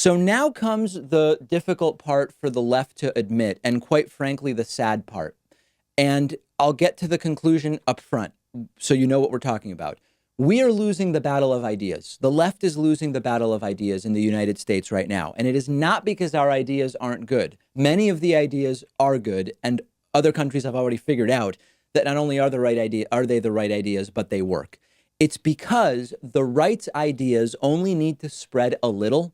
So now comes the difficult part for the left to admit, and quite frankly, the sad part. And I'll get to the conclusion up front so you know what we're talking about. We are losing the battle of ideas. The left is losing the battle of ideas in the United States right now. And it is not because our ideas aren't good. Many of the ideas are good, and other countries have already figured out that not only are they the right ideas, but they work. It's because the right's ideas only need to spread a little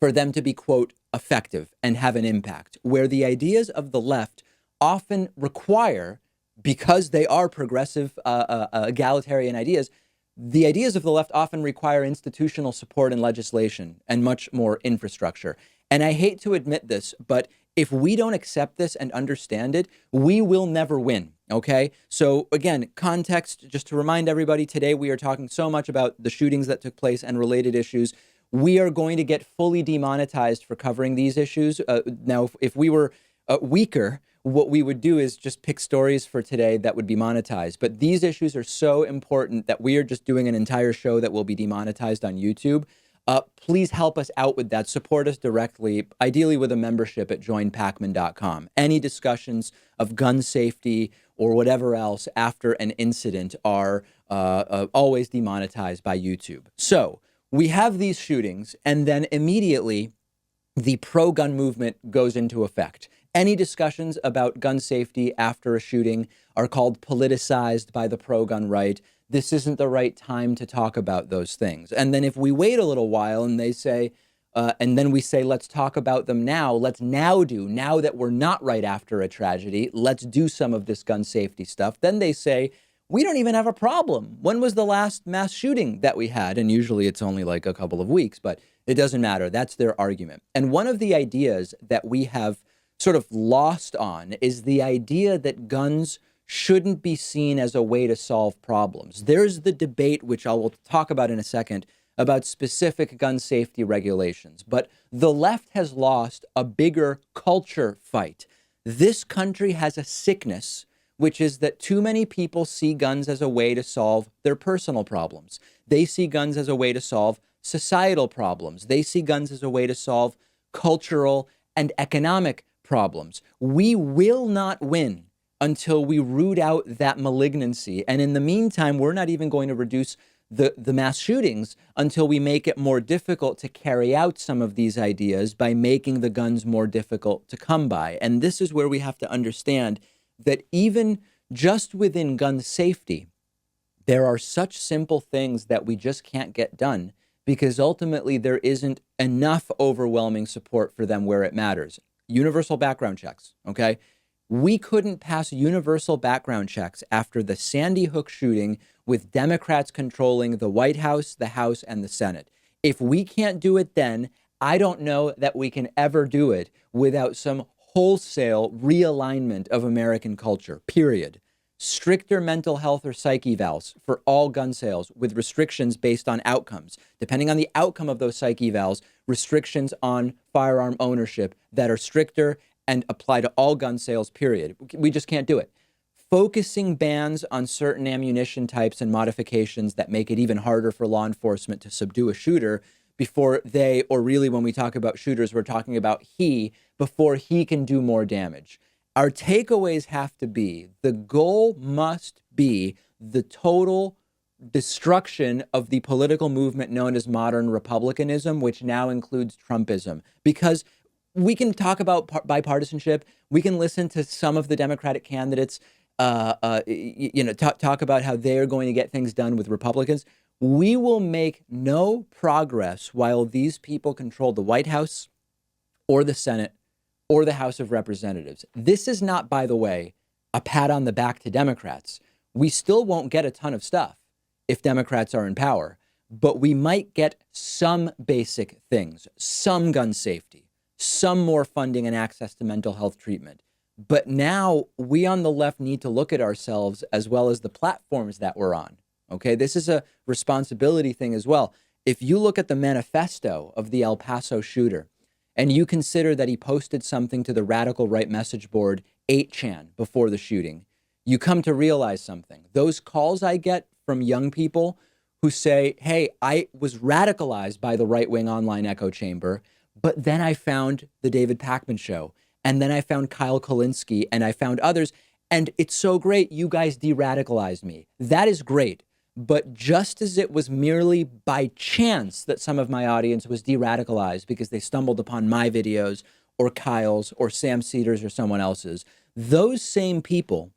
for them to be, quote, effective and have an impact, where the ideas of the left often require, because they are progressive, egalitarian ideas, the ideas of the left often require institutional support and legislation and much more infrastructure. And I hate to admit this, but if we don't accept this and understand it, we will never win. Okay. So again, context, just to remind everybody, today we are talking so much about the shootings that took place and related issues. We are going to get fully demonetized for covering these issues. Now, if we were weaker, what we would do is just pick stories for today that would be monetized. But these issues are so important that we are just doing an entire show that will be demonetized on YouTube. Please help us out with that. Support us directly, ideally with a membership at joinpakman.com. Any discussions of gun safety or whatever else after an incident are always demonetized by YouTube. So we have these shootings, and then immediately the pro-gun movement goes into effect. Any discussions about gun safety after a shooting are called politicized by the pro-gun right. This isn't the right time to talk about those things. And then if we wait a little while and they say, and then we say, let's talk about them now. Let's now that we're not right after a tragedy, let's do some of this gun safety stuff. Then they say, we don't even have a problem. When was the last mass shooting that we had? And usually it's only like a couple of weeks, but it doesn't matter. That's their argument. And one of the ideas that we have sort of lost on is the idea that guns shouldn't be seen as a way to solve problems. There's the debate, which I will talk about in a second, about specific gun safety regulations. But the left has lost a bigger culture fight. This country has a sickness, which is that too many people see guns as a way to solve their personal problems. They see guns as a way to solve societal problems. They see guns as a way to solve cultural and economic problems. We will not win until we root out that malignancy. And in the meantime, we're not even going to reduce the mass shootings until we make it more difficult to carry out some of these ideas by making the guns more difficult to come by. And this is where we have to understand that even just within gun safety, there are such simple things that we just can't get done because ultimately there isn't enough overwhelming support for them where it matters. Universal background checks, okay? We couldn't pass universal background checks after the Sandy Hook shooting with Democrats controlling the White House, the House, and the Senate. If we can't do it then, I don't know that we can ever do it without some wholesale realignment of American culture, period. Stricter mental health or psych evals for all gun sales with restrictions based on outcomes. Depending on the outcome of those psych evals, restrictions on firearm ownership that are stricter and apply to all gun sales, period. We just can't do it. Focusing bans on certain ammunition types and modifications that make it even harder for law enforcement to subdue a shooter before they, or really when we talk about shooters, we're talking about before he can do more damage. Our takeaways have to be, the goal must be the total destruction of the political movement known as modern republicanism, which now includes Trumpism. Because we can talk about bipartisanship. We can listen to some of the Democratic candidates, talk about how they're going to get things done with Republicans. We will make no progress while these people control the White House or the Senate or the House of Representatives. This is not, by the way, a pat on the back to Democrats. We still won't get a ton of stuff if Democrats are in power, but we might get some basic things, some gun safety, some more funding and access to mental health treatment. But now we on the left need to look at ourselves as well as the platforms that we're on. Okay, this is a responsibility thing as well. If you look at the manifesto of the El Paso shooter and you consider that he posted something to the radical right message board 8chan before the shooting, you come to realize something. Those calls I get from young people who say, hey, I was radicalized by the right-wing online echo chamber, But then I found the David Pakman Show, and then I found Kyle Kulinski, and I found others. And it's so great. You guys de-radicalized me. That is great. But just as it was merely by chance that some of my audience was de-radicalized because they stumbled upon my videos or Kyle's or Sam Cedars or someone else's, those same people,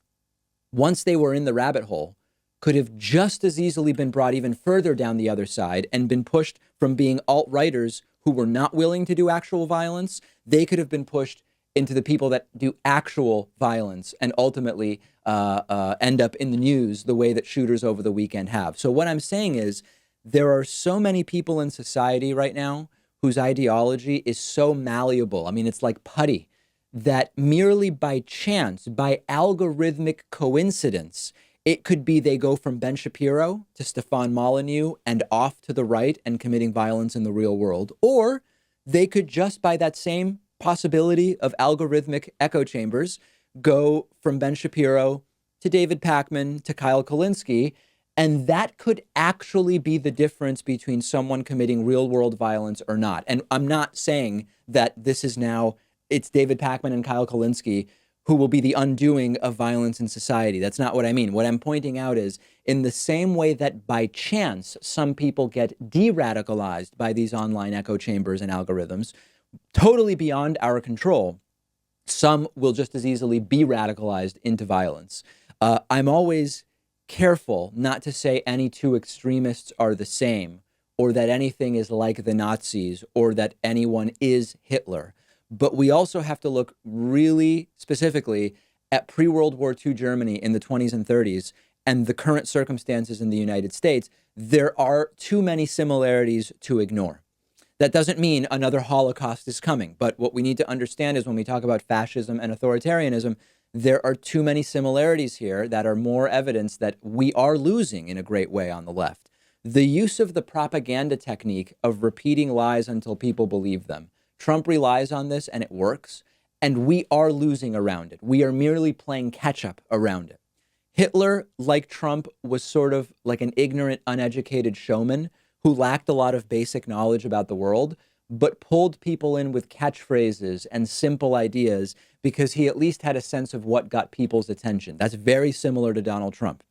once they were in the rabbit hole, could have just as easily been brought even further down the other side and been pushed from being alt-righters who were not willing to do actual violence. They could have been pushed into the people that do actual violence and ultimately end up in the news the way that shooters over the weekend have. So what I'm saying is there are so many people in society right now whose ideology is so malleable. I mean, it's like putty, that merely by chance, by algorithmic coincidence, it could be they go from Ben Shapiro to Stefan Molyneux and off to the right and committing violence in the real world. Or they could just by that same possibility of algorithmic echo chambers go from Ben Shapiro to David Pakman to Kyle Kulinski. And that could actually be the difference between someone committing real world violence or not. And I'm not saying that this is now, it's David Pakman and Kyle Kulinski who will be the undoing of violence in society. That's not what I mean. What I'm pointing out is in the same way that by chance, some people get de-radicalized by these online echo chambers and algorithms, totally beyond our control, some will just as easily be radicalized into violence. I'm always careful not to say any two extremists are the same, or that anything is like the Nazis, or that anyone is Hitler. But we also have to look really specifically at pre-World War II Germany in the 20s and 30s and the current circumstances in the United States. There are too many similarities to ignore. That doesn't mean another Holocaust is coming. But what we need to understand is when we talk about fascism and authoritarianism, there are too many similarities here that are more evidence that we are losing in a great way on the left. The use of the propaganda technique of repeating lies until people believe them. Trump relies on this and it works, and we are losing around it. We are merely playing catch up around it. Hitler, like Trump, was sort of like an ignorant, uneducated showman who lacked a lot of basic knowledge about the world, but pulled people in with catchphrases and simple ideas because he at least had a sense of what got people's attention. That's very similar to Donald Trump.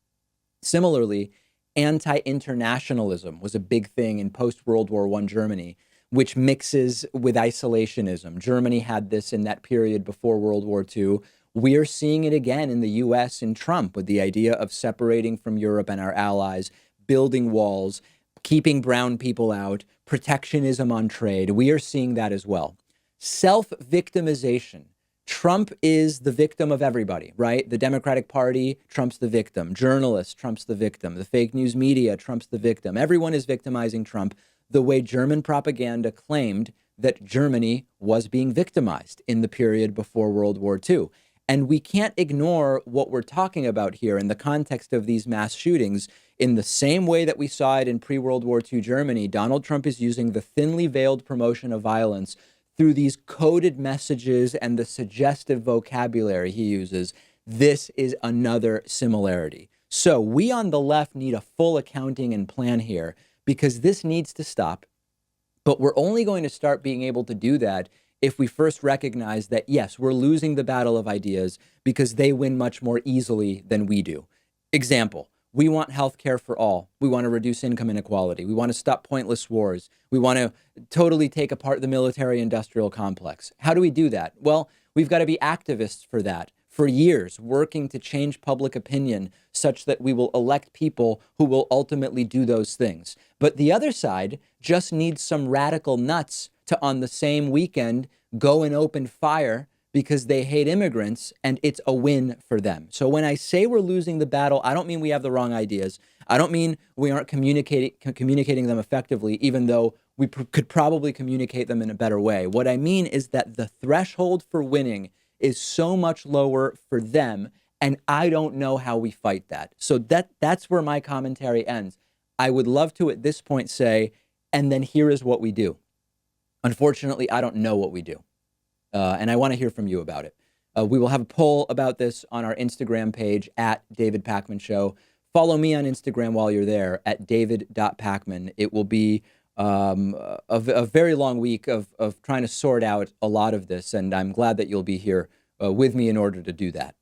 Similarly, anti-internationalism was a big thing in post-World War I Germany, which mixes with isolationism. Germany had this in that period before World War II. We're seeing it again in the US in Trump with the idea of separating from Europe and our allies, building walls, keeping brown people out, protectionism on trade. We are seeing that as well. Self-victimization. Trump is the victim of everybody, right? The Democratic Party, Trump's the victim. Journalists, Trump's the victim. The fake news media, Trump's the victim. Everyone is victimizing Trump the way German propaganda claimed that Germany was being victimized in the period before World War II. And we can't ignore what we're talking about here in the context of these mass shootings. In the same way that we saw it in pre-World War II Germany, Donald Trump is using the thinly veiled promotion of violence through these coded messages and the suggestive vocabulary he uses. This is another similarity. So we on the left need a full accounting and plan here, because this needs to stop. But we're only going to start being able to do that if we first recognize that, yes, we're losing the battle of ideas because they win much more easily than we do. Example, we want healthcare for all. We want to reduce income inequality. We want to stop pointless wars. We want to totally take apart the military-industrial complex. How do we do that? Well, we've got to be activists for that. For years, working to change public opinion such that we will elect people who will ultimately do those things. But the other side just needs some radical nuts to, on the same weekend, go and open fire because they hate immigrants, and it's a win for them. So when I say we're losing the battle, I don't mean we have the wrong ideas. I don't mean we aren't communicating them effectively, even though we could probably communicate them in a better way. What I mean is that the threshold for winning is so much lower for them, and I don't know how we fight that. So that's where my commentary ends. I would love to at this point say, and then here is what we do. Unfortunately, I don't know what we do, and I want to hear from you about it. We will have a poll about this on our Instagram page at David Pakman Show. Follow me on Instagram while you're there at david.pakman. It will be a very long week of trying to sort out a lot of this. And I'm glad that you'll be here with me in order to do that.